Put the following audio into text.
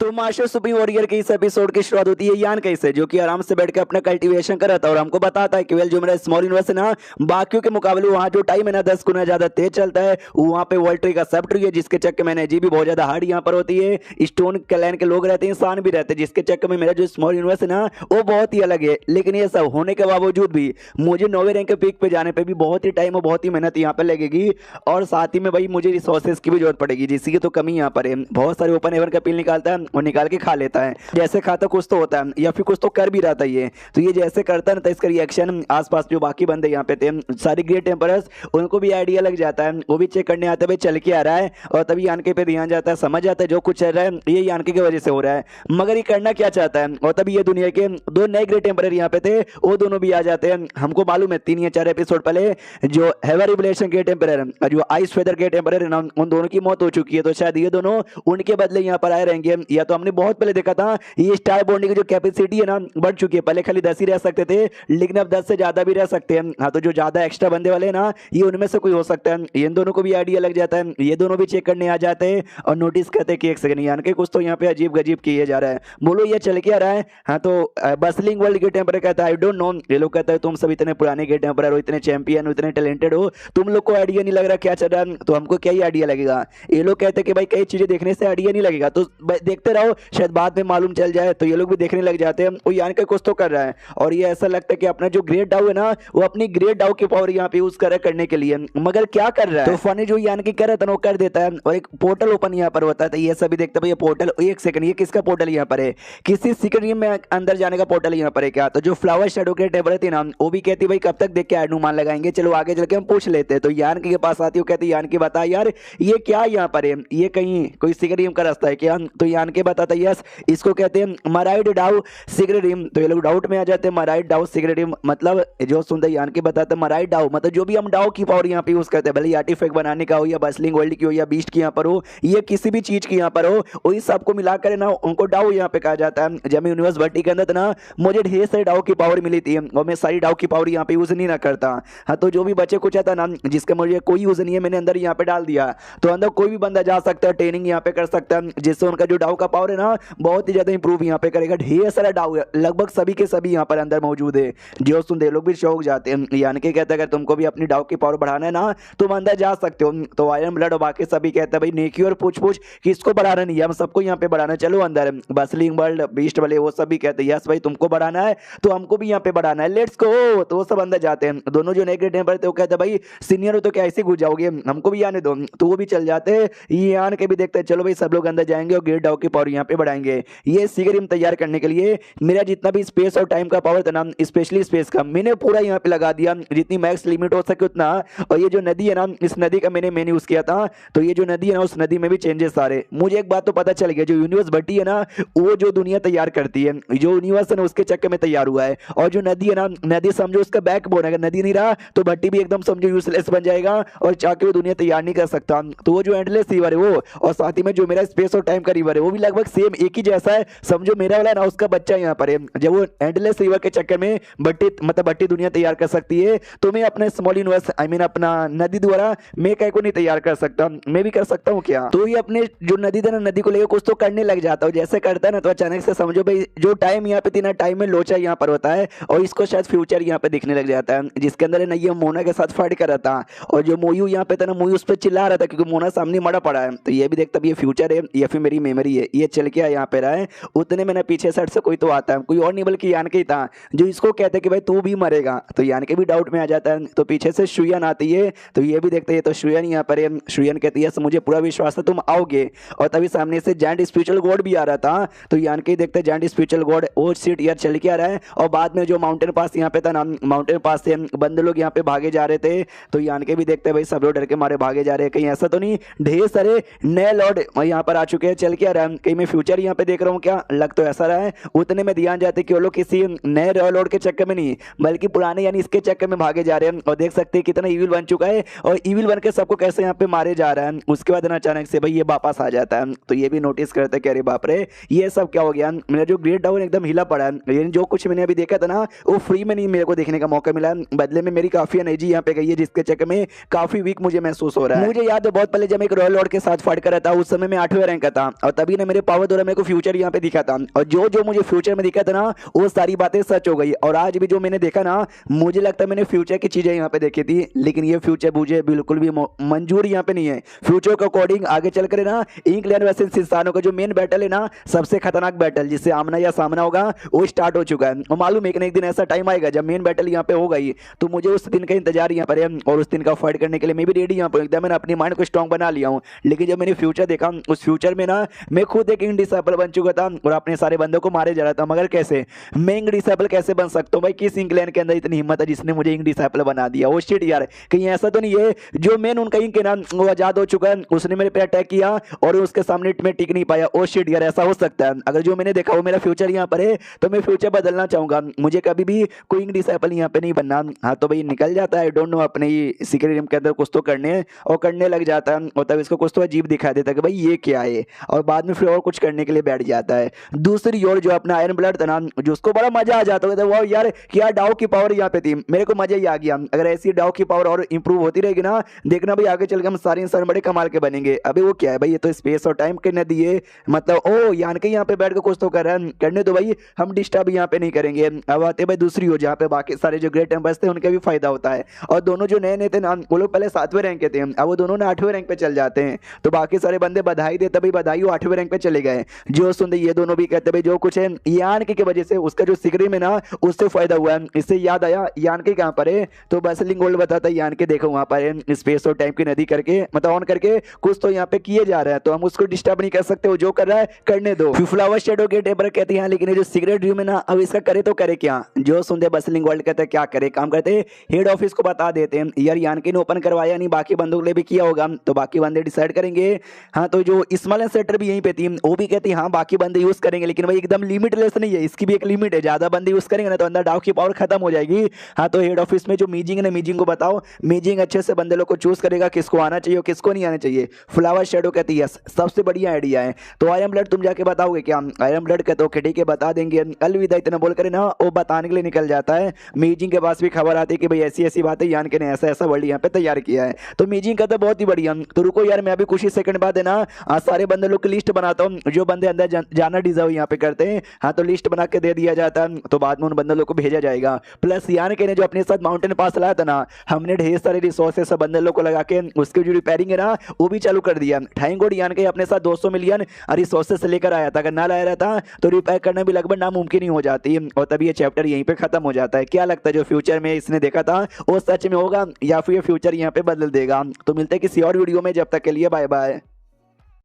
तो master supreme warrior के इस एपिसोड की शुरुआत होती है यान कैसे, जो कि आराम से बैठ के अपना कल्टीवेशन कर रहा था और हमको बताता है कि वेल जो मेरा स्मॉल यूनिवर्स है ना, बाकियों के मुकाबले वहाँ जो टाइम है ना 10 गुना ज्यादा तेज चलता है। वहाँ पे वर्ल्ड ट्री का सब ट्री है, जिसके चक्कर में एनर्जी भी बहुत ज्यादा हार्ड यहाँ पर होती है। स्टोन क्लैन के लोग रहते हैं, इंसान भी रहते हैं, जिसके चक्कर में मेरा जो स्मॉल यूनिवर्स है ना वो बहुत ही अलग है। लेकिन ये सब होने के बावजूद भी मुझे 9वें रैंक के पीक पे जाने पे भी बहुत ही टाइम और बहुत ही मेहनत यहाँ पे लगेगी। और साथ ही में भाई मुझे रिसोर्सेज की भी जरूरत पड़ेगी, जिसकी की तो कमी यहाँ पर है। बहुत सारे ओपन एवर का पिल निकालता है और निकाल के खा लेता है, जैसे खाता कुछ तो होता है या फिर कुछ तो कर भी रहा था ये। तो ये जैसे करता है ना, तो इसका रिएक्शन आसपास जो बाकी बंदे यहाँ पे थे सारी ग्रेट टेम्परर्स, उनको भी आइडिया लग जाता है। वो भी चेक करने आते भाई चल के आ रहा है, और तभी यानके पे ध्यान जाता है, समझ जाता है जो कुछ चल रहा है ये यानके की वजह से हो रहा है। मगर ये करना क्या चाहता है, और तभी ये दुनिया के दो नए ग्रेट टेम्परर यहाँ पे थे, वो दोनों भी आ जाते हैं। हमको मालूम है 3 या 4 एपिसोड पहले जो हेवर रिवलेशन के टेम्परर और जो आइस फेदर के टेम्परर है ना, उन दोनों की मौत हो चुकी है। तो शायद ये दोनों उनके बदले यहाँ पर आए रहेंगे। या तो हमने बहुत पहले देखा था ये स्टार बॉन्डिंग की जो कैपेसिटी है ना बढ़ चुकी है, पहले खाली 10 ही रह सकते थे, लेकिन अब 10 से ज्यादा भी रह सकते हैं। हाँ, तो जो ज्यादा एक्स्ट्रा बंदे वाले ना ये उनमें से कोई हो सकता है। इन दोनों को भी आइडिया लग जाता है, ये दोनों भी चेक करने आ जाते हैं और नोटिस करते हैं कि एक सेकंड यानी कि कुछ तो यहाँ पे अजीब गजीब किए जा रहा है। बोलो ये चल के आ रहा है। हाँ, तो बसलिंग वर्ल्ड के टेम्पर कहता है आई डोंट नो। ये लोग कहता है तुम सब इतने पुराने के टेम्पर हो, इतने चैंपियन हो, इतने टैलेंटेड हो, तुम लोग को आइडिया नहीं लग रहा क्या चल रहा है, तो हमको क्या ही आइडिया लगेगा। ये लोग कहते हैं कि भाई कई चीजें देखने से आइडिया नहीं लगेगा, तो देखते रहो शायद बाद में मालूम चल जाए। तो ये लोग भी देखने लग जाते हैं, वो यानी कि कुछ तो कर रहा है। और ये ऐसा लगता है कि अपना जो ग्रेट डाउ है ना, वो अपनी ग्रेट डाउ की पावर यहाँ पे यूज कर करने के लिए, मगर क्या कर रहा है। तो फनी जो यानी कि कर रहा था वो कर देता है, और एक पोर्टल ओपन यहाँ पर होता है। तो ये सभी देखते भाई ये पोर्टल, एक सेकंड ये किसका पोर्टल यहाँ पर है, किसी सीक्रेट रूम में अंदर जाने का पोर्टल यहाँ पर है क्या। तो जो फ्लावर शेडो के टेबल थी ना, वो भी कहती भाई कब तक देख के अनुमान लगाएंगे, चलो आगे चल के हम पूछ लेते हैं। तो यान के पास आती है, कहती यान की बता यार ये क्या यहाँ पर है, ये कहीं कोई सीक्रेट रूम का रास्ता है क्या। तो यान के बताता यस, इसको कहते हैं मराइड डाउ सीक्रेट रूम। तो ये लोग डाउट में आ जाते हैं, मराइड डाउ सीक्रेट रूम मतलब जो सुनते यान के बताते हैं मराइड डाउ मतलब जो भी हम डाउ की पावर यहाँ पे यूज करते हैं, भले आर्टिफैक्ट बनाने का हो या बसलिंग वर्ल्ड की हो या बीस्ट की यहाँ पर हो, ये किसी भी चीज की यहाँ पर हो, वही सबको मिलाकर ना उनको डाउ यहाँ पे कहा जाता है। जब मैं यूनिवर्स भट्टी के अंदर था ना, मुझे ढेर सारी डाउ की पावर मिली थी और मैं सारी डाउ की पावर यहाँ पे यूज नहीं ना करता। हाँ, तो जो भी बच्चे कुछ आता ना जिसका मुझे कोई यूज नहीं है, मैंने अंदर यहाँ पे डाल दिया। तो अंदर कोई भी बंदा जा सकता है, ट्रेनिंग यहाँ पे कर सकता है, जिससे उनका जो डाउ का पावर है ना बहुत ही ज्यादा इंप्रूव यहाँ पे करेगा। ढेर सारा डाउ है, लगभग सभी के सभी यहाँ पर अंदर मौजूद है। जो सुनते लोग भी शौक जाते हैं, यानी कि कहते हैं अगर तुमको भी अपनी डाउ की पावर बढ़ाना है ना, तुम अंदर जा सकते हो। तो आयरन ब्लड और बाकी सभी कहते हैं भाई नेकी और पूछ पूछ किसको बढ़ाना नहीं है, हम सबको यहाँ पे बढ़ाना, चलो अंदर। बसलिंग वर्ल्ड बीस्ट वाले वो सभी कहते हैं यस भाई तुमको बढ़ाना है तो हमको भी यहाँ पे बढ़ाना है, लेट्स गो। तो वो सब अंदर जाते हैं। दोनों जो नेगेटिव टेम्पर थे वो कहते हैं भाई सीनियर हो तो क्या ऐसे घुस जाओगे, हमको भी आने दो। तो वो भी चल जाते हैं, ये आन के भी देखते हैं चलो भाई सब लोग अंदर जाएंगे और ग्रेट डाउ की पावर यहाँ पे बढ़ाएंगे। ये सीक्रेट तैयार करने के लिए मेरा जितना भी स्पेस और टाइम का पावर था ना, स्पेशली स्पेस का, मैंने पूरा यहाँ पे लगा दिया, जितनी मैक्स लिमिट हो सके उतना। और ये जो नदी है ना, इस नदी का मैंने मेन यूज किया था। तो ये जो नदी है ना, उस नदी में भी चेंजेस सारे। मुझे एक बात तो पता चल गया, जो यूनिवर्स भट्टी है ना, वो जो दुनिया तैयार करती है, जो यूनिवर्स है ना उसके चक्कर में तैयार हुआ है। और जो नदी है ना, नदी समझो उसका बैकबोन है, अगर नदी नहीं रहा तो भट्टी भी एकदम समझो यूजलेस बन जाएगा और चाके वो दुनिया तैयार नहीं कर सकता। तो वो जो एंडलेस रिवर है वो, और साथ ही में जो मेरा स्पेस और टाइम का रिवर है वो भी लगभग सेम एक ही जैसा है। समझो मेरा वाला ना उसका बच्चा यहाँ पर है। जब वो एंडलेस रिवर के चक्कर में भट्टी मतलब भट्टी दुनिया तैयार कर सकती है, तो मैं अपने स्मॉल यूनिवर्स आई मीन अपना नदी द्वारा मैं कहीं को नहीं तैयार कर सकता, मैं भी कर सकता हूँ क्या। तो ये अपने जो नदी था ना, नदी को लेकर कुछ तो करने लग जाता हूँ। जैसे करता है ना, तो अचानक से समझो भाई जो टाइम यहाँ पे थी ना, टाइम में लोचा यहाँ पर होता है और इसको शायद फ्यूचर यहाँ पे दिखने लग जाता है, जिसके अंदर ना ये मोना के साथ फाइट कर रहा था। और जो मोयू यहाँ पे था ना, मोयू उस पर चिल्ला रहा था क्योंकि मोना सामने मरा पड़ा है। तो ये भी देखता ये फ्यूचर है या फिर मेरी मेमोरी है, ये चल के यहाँ पे रहा है। उतने में ना पीछे साइड से कोई तो आता है, कोई और नहीं बल्कि यान के ही था, जो इसको कहते कि भाई तू भी मरेगा। तो यान के भी डाउट में आ जाता है। तो पीछे से शुयन आती है, तो ये भी देखते हैं तो शुयन यहाँ पर है। शुयन कहती है मुझे पूरा विश्वास है तुम आओगे। और तभी सामने से जायंट स्पिरिचुअल गॉड भी आ रहा था। तो यान के देखते हैं जायंट स्पिरिचुअल गॉड वो सीट यार चल के आ रहा है। और बाद में जो माउंटेन पास यहाँ पे था ना, माउंटेन पास से बंदे लोग यहाँ पे भागे जा रहे थे। तो यान के भी देखते हैं भाई सब लोग डर के मारे भागे जा रहे हैं, कहीं ऐसा तो नहीं ढेर सारे नए लॉर्ड यहाँ पर आ चुके हैं, चल के आ रहा है, कहीं मैं फ्यूचर यहाँ पे देख रहा हूँ क्या, लग तो ऐसा रहा है। उतने में ध्यान जाते कि वो लोग किसी नए रॉयल लॉर्ड के चक्कर में नहीं बल्कि पुराने यानी इसके चक्कर में भागे जा रहे हैं। और देख सकते हैं कितना इविल बन चुका है और इविल बन के सबको कैसे यहाँ पे मारे जा रहा है। उसके बाद अचानक से भाई ये वापस आ जाता है। तो ये भी नोटिस करते कि अरे बाप रे ये सब क्या हो गया, मेरा जो ग्रेट डाउन एकदम हिला पड़ा है। जो कुछ मैंने अभी देखा था ना वो फ्री में नहीं मेरे को देखने का मौका मिला, बदले में मेरी काफी एनर्जी यहाँ पे गई है, जिसके चक्कर में काफी वीक मुझे महसूस हो रहा है। मुझे याद है बहुत पहले जब एक रॉयल लॉर्ड के साथ फाइट कर रहा था, उस समय मैं 8वें रैंक का था और तभी ना मेरे पावर द्वारा मेरे को फ्यूचर यहाँ पे दिखा था, और जो जो मुझे फ्यूचर में दिखा था ना वो सारी बातें सच हो गई। और आज भी जो मैंने देखा ना, मुझे लगता है मैंने फ्यूचर की चीजें यहाँ पे देखी थी, लेकिन ये फ्यूचर मुझे बिल्कुल भी मंजूर यहाँ पे नहीं है। फ्यूचर के अकॉर्डिंग आगे चल कर ना इंग्लैंड वर्सेस इंसानों का जो मेन बैटल है ना, सबसे खतरनाक बैटल जिससे आमना या सामना होगा, वो स्टार्ट हो चुका है। और मालूम है कि एक दिन ऐसा टाइम आएगा जब मेन बैटल यहाँ पे हो गई, तो मुझे उस दिन का इंतजार यहाँ पर है, और उस दिन का फाइट करने के लिए मैं भी रेडी यहाँ पर एकदम मैंने अपनी माइंड को स्ट्रॉन्ग बना लिया हूँ। लेकिन जब मैंने फ्यूचर देखा, उस फ्यूचर में ना मैं खुद एक इंग डिसेबल बन चुका था और अपने सारे बंदों को मारे जा रहा था। मगर कैसे मैं इंग डिसेबल कैसे बन सकता हूँ भाई? किस इंग्लैंड के अंदर इतनी हिम्मत है जिसने मुझे इंग डिसेबल बना दिया? वो शिट यार, कहीं ऐसा तो नहीं है जो मेन उनका इंक है ना वो आजाद हो चुका है, उसने मेरे पे अटैक किया और उसके सामने मैं टिक नहीं पाया? ओ शिट यार, ऐसा हो सकता है? अगर जो मैंने देखा वो मेरा फ्यूचर यहाँ पर है तो मैं फ्यूचर बदलना चाहूंगा, मुझे कभी भी कोई इंग डिसेबल यहाँ पे नहीं बनना। हाँ तो भाई निकल जाता है, डोंट नो, अपने ही सीक्रेट रूम के अंदर कुछ तो करने और करने लग जाता है, और तब इसको कुछ तो अजीब दिखा देता है कि भाई ये क्या है, और बाद में फिर और कुछ करने के लिए बैठ जाता है। दूसरी ओर जो अपना आयरन ब्लड था ना, जो उसको बड़ा मजा आ जाता है, वो यार क्या डाउ की पावर यहाँ पे थी, मेरे को मजा ही आ गया। अगर ऐसी डाउ की पावर और इंप्रूव होती रहेगी ना, देखना भाई आगे चल के हम सारे इंसान बड़े कमाल के बनेंगे। अभी वो क्या है भाई, ये तो स्पेस और टाइम के नदी है, मतलब ओ यान के यहाँ पे बैठ के कुछ तो कर रहा है, करने दो भाई, हम डिस्टर्ब यहाँ पे नहीं करेंगे। अब आते भाई दूसरी ओर जहाँ पे बाकी सारे जो ग्रेट एम्बर्स थे उनका भी फायदा होता है, और दोनों जो नए नए थे ना वो लोग पहले 7वें रैंक के थे, अब वो दोनों ना 8वें रैंक पे चल जाते हैं, तो बाकी सारे बंदे बधाई देते भाई, बधाई वो 8वें रैंक पे चले गए। जो सुनते ये दोनों भी कहते भाई जो कुछ है यान की वजह से उसका जो सिगरी में ना उससे फायदा हुआ है। इससे याद आया यान के कहाँ पर है, तो बसलिंग गोल्ड बताता है यान के देखो वहां पर है, स्पेस और टाइम की नदी करके मतलब ऑन करके कुछ तो यहाँ पे किए जा रहा है, तो हम उसको डिस्टर्ब नहीं कर सकते, वो जो कर रहा है करने दो। फ्लावर शेडो के टेपर कहते हैं लेकिन ये जो सिगरेट ड्रीम है ना, अब इसका करे तो करे क्या? जो सुनते बसलिंग गोल्ड कहते हैं क्या करे, काम करते हेड ऑफिस को बता देते हैं यार यान के ने ओपन करवाया नहीं, बाकी बंदों के लिए भी किया होगा, तो बाकी बंदे डिसाइड करेंगे। हाँ तो जो स्मॉल सेक्टर भी यहीं पे थी, वो भी कहती है हाँ बाकी बंदे यूज करेंगे, लेकिन भाई एकदम लिमिटलेस नहीं है, इसकी भी एक लिमिट है, ज्यादा बंदे यूज करेंगे ना तो अंदर डाउ की पावर खत्म हो जाएगी। हाँ तो हेड ऑफिस में जो मीजिंग है ना, मीजिंग को बताओ, मीजिंग अच्छे से बंदे लोग को चूज करेगा किसको आना चाहिए और किसको नहीं आना चाहिए। फ्लावर शेडो कहती है सबसे बढ़िया आइडिया है, तो आयरन ब्लड तुम जाके बताओगे क्या? आयरन ब्लड कहते हो ठीक है बता देंगे, अलविदा इतना बोल कर ना वो बताने के लिए निकल जाता है। मीजिंग के पास भी खबर आती है कि भाई ऐसी ऐसी बातें यान के ने ऐसा ऐसा वर्ल्ड यहाँ पे तैयार किया है, तो मीजिंग कहता है बहुत ही बढ़िया, तो रुको यार मैं अभी कुछ ही सेकंड बाद है ना सारे बंदे लोग की लिस्ट बनाता हूँ जो बंदे अंदर जाना डिजर्व यहाँ पे करते हैं। हाँ तो लिस्ट बना के दे दिया जाता है, तो बाद में उन बंदे लोग को भेजा जाएगा। प्लस यान के ने जो अपने साथ माउंटेन पास लाया था ना, हमने ढेर सारे रिसोर्सेस बंदे लोग को लगा के उसकी जो रिपेयरिंग है ना वो भी चालू कर दिया। थैंक गॉड यान के अपने साथ 200 मिलियन रिसोर्सेस लेकर आया था, अगर ना लाया रहता तो रिपेयर करना भी लगभग नामुमकिन ही हो जाती, और तभी ये चैप्टर यहीं पे खत्म हो जाता है। क्या लगता है जो फ्यूचर में इसने देखा था वो सच में होगा या फिर ये फ्यूचर यहाँ पे बदल देगा? तो मिलते हैं किसी और वीडियो में, जब तक के लिए बाय बाय।